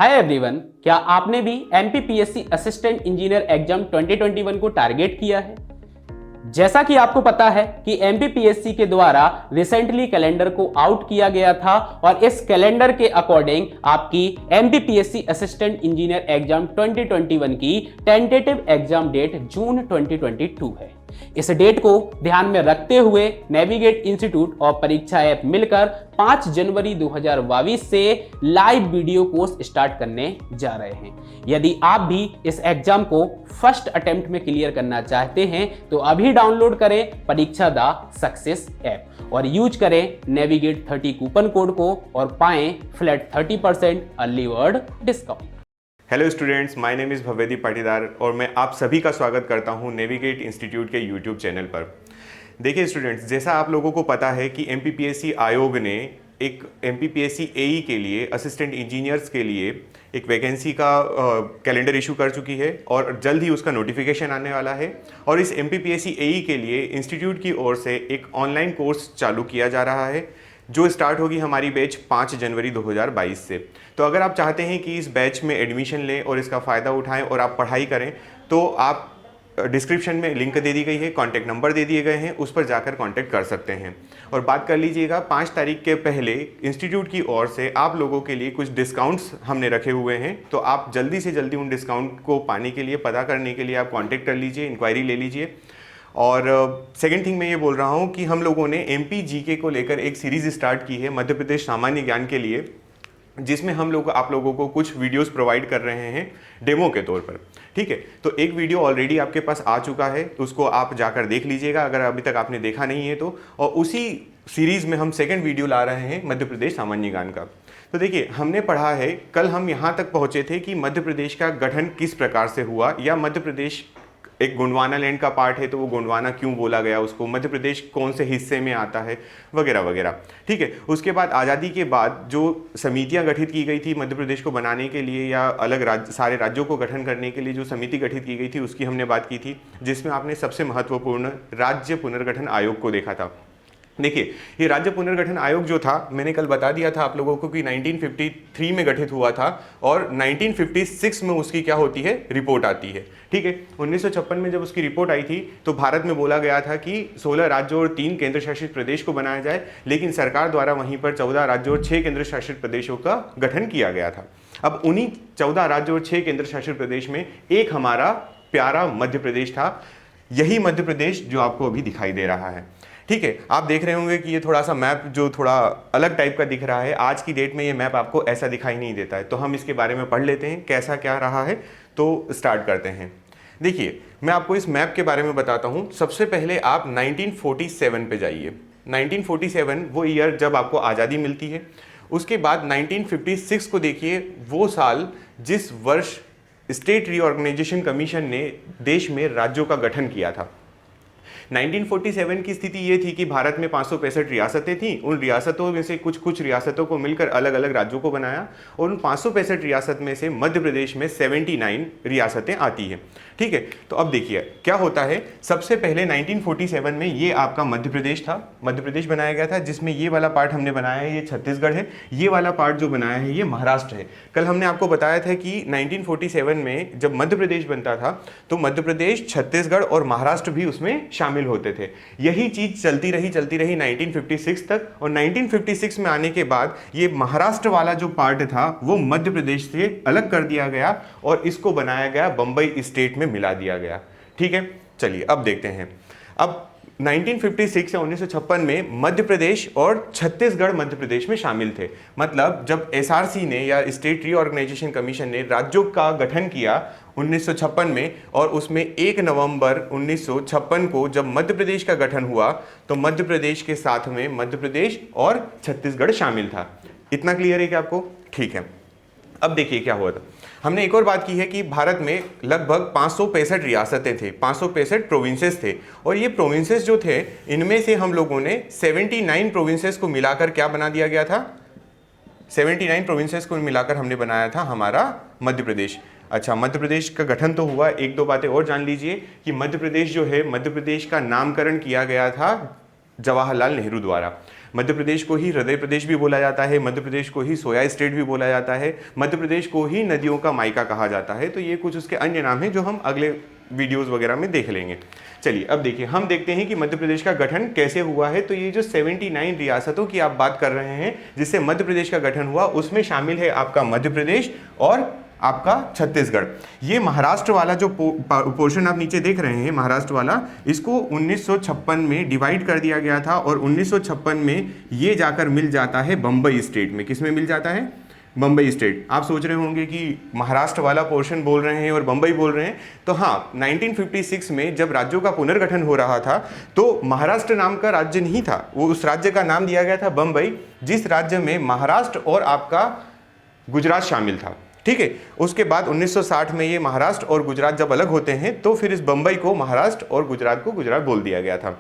Hi everyone, क्या आपने भी एमपीपीएससी असिस्टेंट इंजीनियर एग्जाम 2021 को टारगेट किया है? जैसा कि आपको पता है कि एमपीपीएससी के द्वारा रिसेंटली कैलेंडर को आउट किया गया था और इस कैलेंडर के अकॉर्डिंग आपकी एमपीपीएससी असिस्टेंट इंजीनियर एग्जाम 2021 की टेंटेटिव एग्जाम डेट जून 2022 है। इस डेट को ध्यान में रखते हुए नेविगेट इंस्टीट्यूट और परीक्षा ऐप मिलकर 5 जनवरी 2022 से लाइव वीडियो कोर्स स्टार्ट करने जा रहे हैं। यदि आप भी इस एग्जाम को फर्स्ट अटेम्प्ट में क्लियर करना चाहते हैं तो अभी डाउनलोड करें परीक्षा दा सक्सेस ऐप और यूज करें नेविगेट 30 कूपन कोड को और पाएं flat 30% early bird discount. Hello students, my name is Bhavyadeep Patidar और मैं आप सभी का स्वागत करता हूं नेविगेट इंस्टीट्यूट के यूट्यूब चैनल पर। देखिए स्टूडेंट्स, जैसा आप लोगों को पता है कि एमपीपीएससी आयोग ने एक एमपीपीएससी एई के लिए असिस्टेंट इंजीनियर्स के लिए एक वैकेंसी का कैलेंडर इशू कर चुकी है और जल्द ही उसका नोटिफिकेशन आने वाला है। और इस एमपीपीएससी एई के लिए इंस्टीट्यूट की ओर से एक ऑनलाइन कोर्स चालू किया जा रहा है जो स्टार्ट होगी हमारी बैच 5 जनवरी 2022 से। तो अगर आप चाहते हैं कि इस बैच में एडमिशन लें और इसका फ़ायदा उठाएं और आप पढ़ाई करें तो आप डिस्क्रिप्शन में लिंक दे दी गई है, कॉन्टैक्ट नंबर दे दिए गए हैं, उस पर जाकर कॉन्टैक्ट कर सकते हैं। और बात कर लीजिएगा 5 तारीख के पहले इंस्टीट्यूट की ओर से आप लोगों के लिए कुछ डिस्काउंट्स हमने रखे हुए हैं, तो आप जल्दी से जल्दी उन डिस्काउंट को पाने के लिए, पता करने के लिए आप कॉन्टैक्ट कर लीजिए, इंक्वायरी ले लीजिए। और सेकंड थिंग मैं ये बोल रहा हूँ कि हम लोगों ने एमपी जीके को लेकर एक सीरीज़ स्टार्ट की है मध्य प्रदेश सामान्य ज्ञान के लिए, जिसमें हम लोग आप लोगों को कुछ वीडियोस प्रोवाइड कर रहे हैं डेमो के तौर पर। ठीक है, तो एक वीडियो ऑलरेडी आपके पास आ चुका है, उसको आप जाकर देख लीजिएगा अगर अभी तक आपने देखा नहीं है तो। और उसी सीरीज़ में हम सेकंड वीडियो ला रहे हैं मध्य प्रदेश सामान्य ज्ञान का। तो देखिए, हमने पढ़ा है, कल हम यहाँ तक पहुँचे थे कि मध्य प्रदेश का गठन किस प्रकार से हुआ, या मध्य प्रदेश एक गोंडवाना लैंड का पार्ट है तो वो गोंडवाना क्यों बोला गया उसको, मध्य प्रदेश कौन से हिस्से में आता है, वगैरह वगैरह। ठीक है, उसके बाद आज़ादी के बाद जो समितियां गठित की गई थी मध्य प्रदेश को बनाने के लिए या अलग सारे राज्यों को गठन करने के लिए जो समिति गठित की गई थी उसकी हमने बात की थी, जिसमें आपने सबसे महत्वपूर्ण राज्य पुनर्गठन आयोग को देखा था। देखिए, ये राज्य पुनर्गठन आयोग जो था, मैंने कल बता दिया था आप लोगों को कि 1953 में गठित हुआ था और 1956 में उसकी क्या होती है, रिपोर्ट आती है। ठीक है, 1956 में जब उसकी रिपोर्ट आई थी तो भारत में बोला गया था कि 16 राज्यों और 3 केंद्र शासित प्रदेश को बनाया जाए, लेकिन सरकार द्वारा वहीं पर 14 राज्यों और 6 केंद्र शासित प्रदेशों का गठन किया गया था। अब उन्हीं 14 राज्यों और 6 केंद्र शासित प्रदेश में एक हमारा प्यारा मध्य प्रदेश था, यही मध्य प्रदेश जो आपको अभी दिखाई दे रहा है। ठीक है, आप देख रहे होंगे कि ये थोड़ा सा मैप जो थोड़ा अलग टाइप का दिख रहा है, आज की डेट में ये मैप आपको ऐसा दिखाई नहीं देता है। तो हम इसके बारे में पढ़ लेते हैं कैसा क्या रहा है, तो स्टार्ट करते हैं। देखिए, मैं आपको इस मैप के बारे में बताता हूँ। सबसे पहले आप 1947 पे जाइए। 1947 वो ईयर जब आपको आज़ादी मिलती है। उसके बाद 1956 को देखिए, वो साल जिस वर्ष स्टेट रीऑर्गेनाइजेशन कमीशन ने देश में राज्यों का गठन किया था। 1947 की स्थिति ये थी कि भारत में 565 रियासतें थीं। उन रियासतों में से कुछ रियासतों को मिलकर अलग अलग राज्यों को बनाया और उन 565 रियासत में से मध्य प्रदेश में 79 रियासतें आती हैं। ठीक है, तो अब देखिए क्या होता है। सबसे पहले 1947 में ये आपका मध्य प्रदेश था, मध्य प्रदेश बनाया गया था, जिसमें ये वाला पार्ट हमने बनाया है, ये छत्तीसगढ़ है, ये वाला पार्ट जो बनाया है ये महाराष्ट्र है। कल हमने आपको बताया था कि 1947 में जब मध्य प्रदेश बनता था तो मध्य प्रदेश, छत्तीसगढ़ और महाराष्ट्र भी उसमें शामिल होते थे। यही चीज चलती रही 1956 तक, और 1956 में आने के बाद ये महाराष्ट्र वाला जो पार्ट था वो मध्य प्रदेश से अलग कर दिया गया और इसको बनाया गया, बंबई स्टेट में मिला दिया गया। ठीक है, चलिए अब देखते हैं। अब 1956 या 1956 में मध्य प्रदेश और छत्तीसगढ़ मध्य प्रदेश में शामिल थे। मतलब जब एसआरसी ने या स्टेट रीऑर्गेनाइजेशन कमीशन ने राज्यों का गठन किया 1956 में, और उसमें 1 नवंबर 1956 को जब मध्य प्रदेश का गठन हुआ तो मध्य प्रदेश के साथ में मध्य प्रदेश और छत्तीसगढ़ शामिल था। इतना क्लियर है क्या आपको? ठीक है, अब देखिए क्या हुआ था। हमने एक और बात की है कि भारत में लगभग 565 रियासतें थे, 565 प्रोविंसेस थे, और ये प्रोविंसेस जो थे इनमें से हम लोगों ने 79 प्रोविंसेस को मिलाकर क्या बना दिया गया था, 79 प्रोविंसेस को मिलाकर हमने बनाया था हमारा मध्य प्रदेश। अच्छा, मध्य प्रदेश का गठन तो हुआ, एक दो बातें और जान लीजिए कि मध्य प्रदेश जो है, मध्य प्रदेश का नामकरण किया गया था जवाहरलाल नेहरू द्वारा। मध्य प्रदेश को ही हृदय प्रदेश भी बोला जाता है, मध्य प्रदेश को ही सोया स्टेट भी बोला जाता है, मध्य प्रदेश को ही नदियों का मायका कहा जाता है। तो ये कुछ उसके अन्य नाम हैं जो हम अगले वीडियोस वगैरह में देख लेंगे। चलिए अब देखिए, हम देखते हैं कि मध्य प्रदेश का गठन कैसे हुआ है। तो ये जो 79 रियासतों की आप बात कर रहे हैं जिससे मध्य प्रदेश का गठन हुआ, उसमें शामिल है आपका मध्य प्रदेश और आपका छत्तीसगढ़। ये महाराष्ट्र वाला जो पोर्शन आप नीचे देख रहे हैं, महाराष्ट्र वाला, इसको 1956 में डिवाइड कर दिया गया था और 1956 में ये जाकर मिल जाता है बम्बई स्टेट में। किस में मिल जाता है? बम्बई स्टेट। आप सोच रहे होंगे कि महाराष्ट्र वाला पोर्शन बोल रहे हैं और बम्बई बोल रहे हैं, तो हाँ, 1956 में जब राज्यों का पुनर्गठन हो रहा था तो महाराष्ट्र नाम का राज्य नहीं था, वो उस राज्य का नाम दिया गया था बम्बई, जिस राज्य में महाराष्ट्र और आपका गुजरात शामिल था। ठीक है, उसके बाद 1960 में ये महाराष्ट्र और गुजरात जब अलग होते हैं तो फिर इस बम्बई को महाराष्ट्र और गुजरात को गुजरात बोल दिया गया था।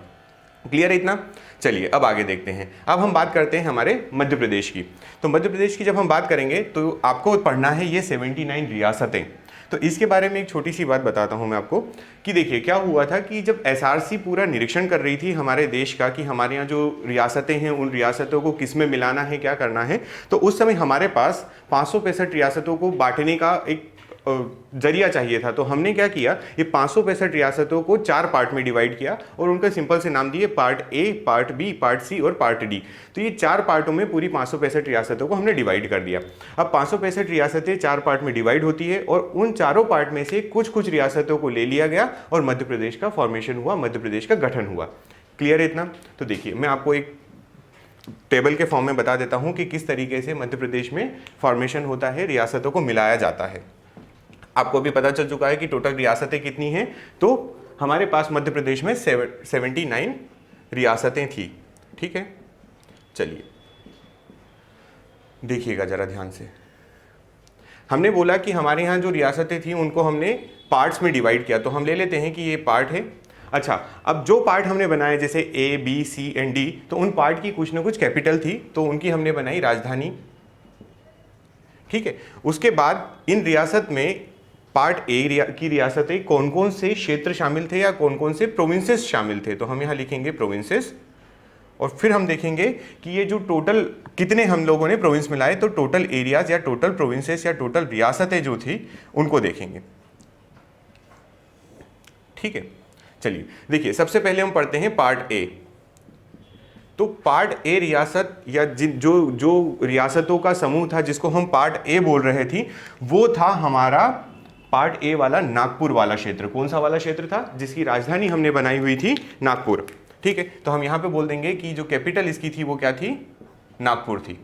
क्लियर है इतना? चलिए अब आगे देखते हैं। अब हम बात करते हैं हमारे मध्य प्रदेश की। तो मध्य प्रदेश की जब हम बात करेंगे तो आपको पढ़ना है ये 79 रियासतें। तो इसके बारे में एक छोटी सी बात बताता हूं मैं आपको कि देखिए क्या हुआ था कि जब एसआरसी पूरा निरीक्षण कर रही थी हमारे देश का कि हमारे यहाँ जो रियासतें हैं उन रियासतों को किस में मिलाना है, क्या करना है, तो उस समय हमारे पास 565 रियासतों को बांटने का एक जरिया चाहिए था। तो हमने क्या किया, ये 565 रियासतों को 4 पार्ट में डिवाइड किया और उनका सिंपल से नाम दिए part A, part B, part C और पार्ट डी। तो ये 4 पार्टों में पूरी 565 रियासतों को हमने डिवाइड कर दिया। अब 565 रियासतें 4 पार्ट में डिवाइड होती है और उन चारों पार्ट में से कुछ कुछ रियासतों को ले लिया गया और मध्य प्रदेश का फॉर्मेशन हुआ, मध्य प्रदेश का गठन हुआ। क्लियर है इतना? तो देखिए मैं आपको एक टेबल के फॉर्म में बता देता हूं कि किस तरीके से मध्य प्रदेश में फॉर्मेशन होता है, रियासतों को मिलाया जाता है। आपको भी पता चल चुका है कि टोटल रियासतें कितनी हैं। तो हमारे पास मध्य प्रदेश में 79 रियासतें थी। ठीक है, चलिए देखिएगा जरा ध्यान से। हमने बोला कि हमारे यहाँ जो रियासतें थी उनको हमने पार्ट्स में डिवाइड किया। तो हम ले लेते हैं कि ये पार्ट है। अच्छा, अब जो पार्ट हमने बनाए जैसे ए, बी, सी एंड डी, तो उन पार्ट की कुछ ना कुछ कैपिटल थी, तो उनकी हमने बनाई राजधानी। ठीक है, उसके बाद इन रियासत में पार्ट ए की रियासतें कौन कौन से क्षेत्र शामिल थे या कौन कौन से प्रोविंसेस शामिल थे, तो हम यहाँ लिखेंगे प्रोविंसेस। और फिर हम देखेंगे कि ये जो टोटल कितने हम लोगों ने प्रोविंस मिलाए, तो टोटल एरियाज या टोटल प्रोविंसेस या टोटल रियासतें जो थी उनको देखेंगे। ठीक है, चलिए देखिए सबसे पहले हम पढ़ते हैं पार्ट ए। तो पार्ट ए रियासत या जो रियासतों का समूह था जिसको हम पार्ट ए बोल रहे थे, वो था हमारा पार्ट ए वाला नागपुर वाला क्षेत्र। कौन सा वाला क्षेत्र था? जिसकी राजधानी हमने बनाई हुई थी नागपुर। ठीक है, तो हम यहां पे बोल देंगे कि जो कैपिटल इसकी थी वो क्या थी? नागपुर थी।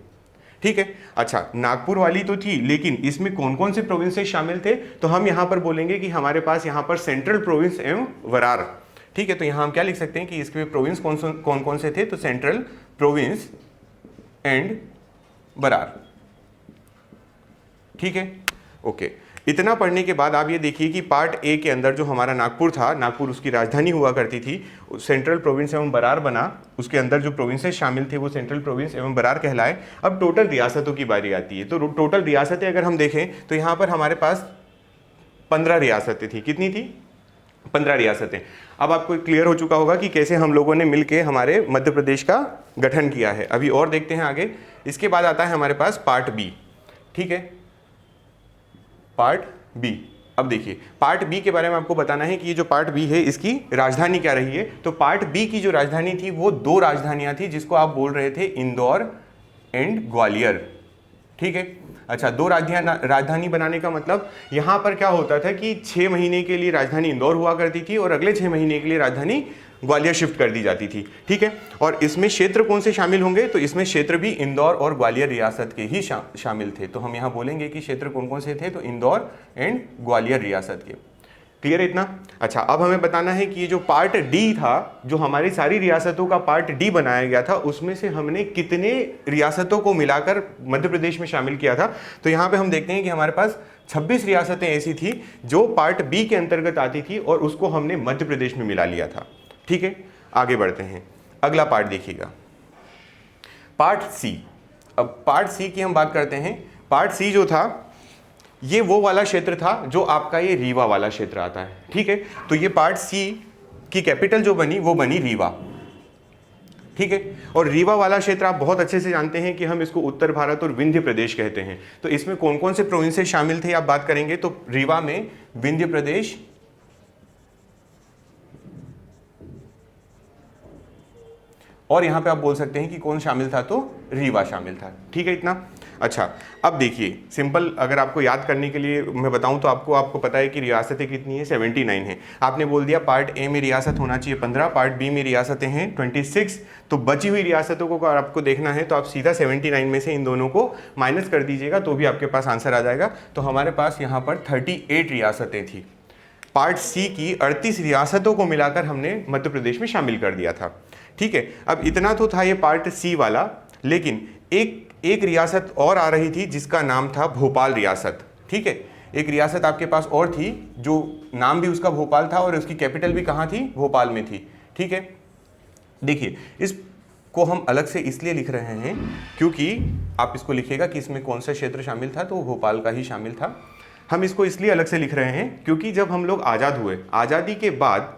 ठीक है, अच्छा नागपुर वाली तो थी, लेकिन इसमें कौन कौन से प्रोविंसेस शामिल थे, तो हम यहां पर बोलेंगे कि हमारे पास यहां पर सेंट्रल प्रोविंस एवं वरार। ठीक है, तो यहां हम क्या लिख सकते हैं कि इसके प्रोविंस कौन कौन से थे, तो सेंट्रल प्रोविंस एंड बरार। ठीक है, ओके। इतना पढ़ने के बाद आप ये देखिए कि पार्ट ए के अंदर जो हमारा नागपुर था, नागपुर उसकी राजधानी हुआ करती थी, सेंट्रल प्रोविंस एवं बरार बना, उसके अंदर जो प्रोविंसेस शामिल थे वो सेंट्रल प्रोविंस एवं बरार कहलाए। अब टोटल रियासतों की बारी आती है। तो टोटल रियासतें अगर हम देखें तो यहाँ पर हमारे पास 15 रियासतें थी। कितनी थी? 15 रियासतें। अब आपको क्लियर हो चुका होगा कि कैसे हम लोगों ने मिलकर हमारे मध्य प्रदेश का गठन किया है। अभी और देखते हैं आगे। इसके बाद आता है हमारे पास पार्ट बी। ठीक है, पार्ट बी। अब देखिए पार्ट बी के बारे में आपको बताना है कि ये जो पार्ट बी है इसकी राजधानी क्या रही है। तो पार्ट बी की जो राजधानी थी वो 2 राजधानियां थी, जिसको आप बोल रहे थे इंदौर एंड ग्वालियर। ठीक है, अच्छा 2 राजधानी बनाने का मतलब यहाँ पर क्या होता था कि 6 महीने के लिए राजधानी इंदौर हुआ करती थी और अगले 6 महीने के लिए राजधानी ग्वालियर शिफ्ट कर दी जाती थी। ठीक है, और इसमें क्षेत्र कौन से शामिल होंगे, तो इसमें क्षेत्र भी इंदौर और ग्वालियर रियासत के ही शामिल थे। तो हम यहाँ बोलेंगे कि क्षेत्र कौन कौन से थे, तो इंदौर एंड ग्वालियर रियासत के। क्लियर है इतना? अच्छा, अब हमें बताना है कि ये जो पार्ट डी था, जो हमारी सारी रियासतों का पार्ट डी बनाया गया था, उसमें से हमने कितने रियासतों को मिलाकर मध्य प्रदेश में शामिल किया था। तो यहाँ पे हम देखते हैं कि हमारे पास 26 रियासतें ऐसी थी जो पार्ट बी के अंतर्गत आती थी और उसको हमने मध्य प्रदेश में मिला लिया था। ठीक है, आगे बढ़ते हैं। अगला पार्ट देखिएगा, पार्ट सी। अब पार्ट सी की हम बात करते हैं। पार्ट सी जो था ये वो वाला क्षेत्र था जो आपका ये रीवा वाला क्षेत्र आता है। ठीक है, तो ये पार्ट सी की कैपिटल जो बनी वो बनी रीवा। ठीक है। और रीवा वाला क्षेत्र आप बहुत अच्छे से जानते हैं कि हम इसको उत्तर भारत और विंध्य प्रदेश कहते हैं। तो इसमें कौन कौन से प्रोविंसेस शामिल थे आप बात करेंगे तो रीवा में विंध्य प्रदेश, और यहां पे आप बोल सकते हैं कि कौन शामिल था तो रीवा शामिल था। ठीक है इतना। अच्छा, अब देखिए सिंपल अगर आपको याद करने के लिए मैं बताऊं तो आपको पता है कि रियासतें कितनी है, 79 हैं। आपने बोल दिया पार्ट ए में रियासत होना चाहिए 15, पार्ट बी में रियासतें हैं 26। तो बची हुई रियासतों को अगर आपको देखना है तो आप सीधा 79 में से इन दोनों को माइनस कर दीजिएगा तो भी आपके पास आंसर आ जाएगा। तो हमारे पास यहाँ पर 38 रियासतें थी। पार्ट सी की 38 रियासतों को मिलाकर हमने मध्य प्रदेश में शामिल कर दिया था। ठीक है, अब इतना तो था ये पार्ट सी वाला, लेकिन एक रियासत और आ रही थी जिसका नाम था भोपाल रियासत। ठीक है, एक रियासत आपके पास और थी जो नाम भी उसका भोपाल था और उसकी कैपिटल भी कहाँ थी, भोपाल में थी। ठीक है, देखिए इसको हम अलग से इसलिए लिख रहे हैं क्योंकि आप इसको लिखिएगा कि इसमें कौन सा क्षेत्र शामिल था, तो भोपाल का ही शामिल था। हम इसको इसलिए अलग से लिख रहे हैं क्योंकि जब हम लोग आज़ाद हुए, आज़ादी के बाद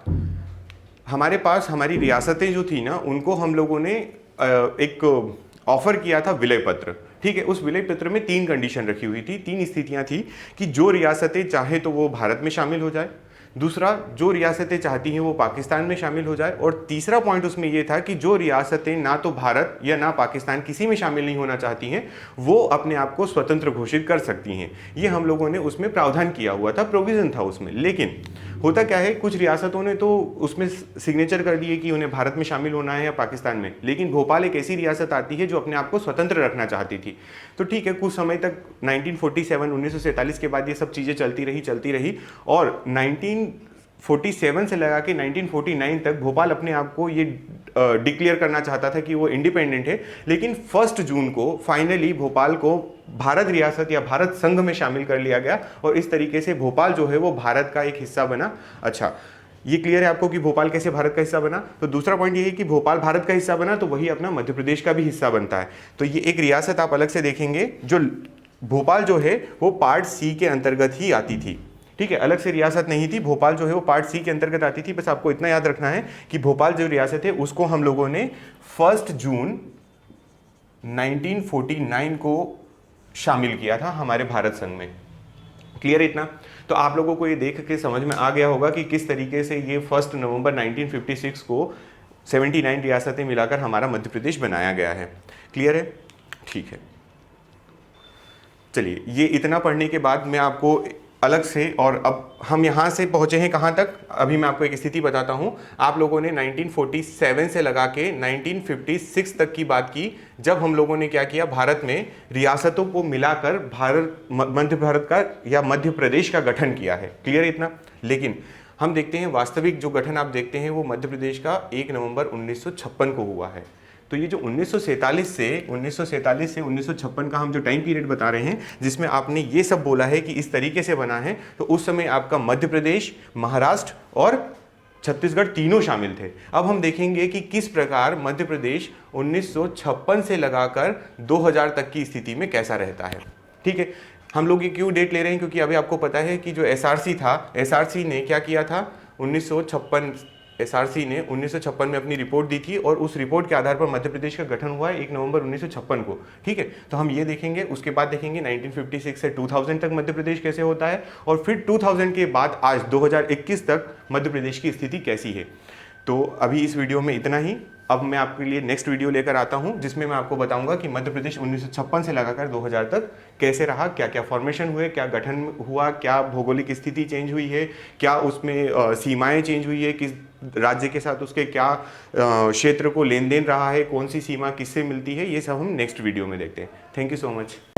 हमारे पास हमारी रियासतें जो थी ना, उनको हम लोगों ने एक ऑफर किया था विलय पत्र। ठीक है, उस विलय पत्र में 3 कंडीशन रखी हुई थी, 3 स्थितियां थी कि जो रियासतें चाहे तो वो भारत में शामिल हो जाए, दूसरा जो रियासतें चाहती हैं वो पाकिस्तान में शामिल हो जाए, और तीसरा पॉइंट उसमें ये था कि जो रियासतें ना तो भारत या ना पाकिस्तान किसी में शामिल नहीं होना चाहती हैं वो अपने आप को स्वतंत्र घोषित कर सकती हैं। ये हम लोगों ने उसमें प्रावधान किया हुआ था, प्रोविज़न था उसमें। लेकिन होता क्या है, कुछ रियासतों ने तो उसमें सिग्नेचर कर दिए कि उन्हें भारत में शामिल होना है या पाकिस्तान में, लेकिन भोपाल एक ऐसी रियासत आती है जो अपने आप को स्वतंत्र रखना चाहती थी। तो ठीक है, कुछ समय तक 1947 के बाद ये सब चीज़ें चलती रही और 1947 से लगा के 1949 तक भोपाल अपने आप को ये डिक्लेयर करना चाहता था कि वो इंडिपेंडेंट है। लेकिन 1 जून को फाइनली भोपाल को भारत रियासत या भारत संघ में शामिल कर लिया गया और इस तरीके से भोपाल जो है वो भारत का एक हिस्सा बना। अच्छा, ये क्लियर है आपको कि भोपाल कैसे भारत का हिस्सा बना। तो दूसरा पॉइंट ये है कि भोपाल भारत का हिस्सा बना तो वही अपना मध्य प्रदेश का भी हिस्सा बनता है। तो ये एक रियासत आप अलग से देखेंगे, जो भोपाल जो है वो पार्ट सी के अंतर्गत ही आती थी। ठीक है, अलग से रियासत नहीं थी, भोपाल जो है वो पार्ट सी के अंतर्गत आती थी। बस आपको इतना याद रखना है कि भोपाल जो रियासत है उसको हम लोगों ने 1 जून 1949 को शामिल किया था हमारे भारत संघ में। क्लियर है इतना। तो आप लोगों को ये देख के समझ में आ गया होगा कि किस तरीके से ये 1 नवंबर 1956 को 79 रियासतें मिलाकर हमारा मध्य प्रदेश बनाया गया है। क्लियर है, ठीक है। चलिए, ये इतना पढ़ने के बाद मैं आपको अलग से, और अब हम यहाँ से पहुँचे हैं कहाँ तक, अभी मैं आपको एक स्थिति बताता हूँ। आप लोगों ने 1947 से लगा के 1956 तक की बात की, जब हम लोगों ने क्या किया, भारत में रियासतों को मिलाकर मध्य भारत का या मध्य प्रदेश का गठन किया है। क्लियर है इतना। लेकिन हम देखते हैं वास्तविक जो गठन आप देखते हैं वो मध्य प्रदेश का 1 नवंबर 1956 को हुआ है। तो ये जो 1947 से 1956 का हम जो टाइम पीरियड बता रहे हैं, जिसमें आपने ये सब बोला है कि इस तरीके से बना है, तो उस समय आपका मध्य प्रदेश, महाराष्ट्र और छत्तीसगढ़ तीनों शामिल थे। अब हम देखेंगे कि किस प्रकार मध्य प्रदेश 1956 से लगाकर 2000 तक की स्थिति में कैसा रहता है। ठीक है, हम लोग ये क्यों डेट ले रहे हैं, क्योंकि अभी आपको पता है कि जो एसआरसी था, एसआरसी ने क्या किया था, 1956 में अपनी रिपोर्ट दी थी और उस रिपोर्ट के आधार पर मध्य प्रदेश का गठन हुआ है 1 नवंबर 1956 को। ठीक है, तो हम ये देखेंगे, उसके बाद देखेंगे 1956 से 2000 तक मध्य प्रदेश कैसे होता है, और फिर 2000 के बाद आज 2021 तक मध्य प्रदेश की स्थिति कैसी है। तो अभी इस वीडियो में इतना ही। अब मैं आपके लिए नेक्स्ट वीडियो लेकर आता हूं, जिसमें मैं आपको बताऊंगा कि मध्य प्रदेश 1956 से लगाकर 2000 तक कैसे रहा, क्या क्या फॉर्मेशन हुए, क्या गठन हुआ, क्या भौगोलिक स्थिति चेंज हुई है, क्या उसमें सीमाएं चेंज हुई है, किस राज्य के साथ उसके क्या क्षेत्र को लेन देन रहा है, कौन सी सीमा किससे मिलती है, ये सब हम नेक्स्ट वीडियो में देखते हैं। Thank you so much.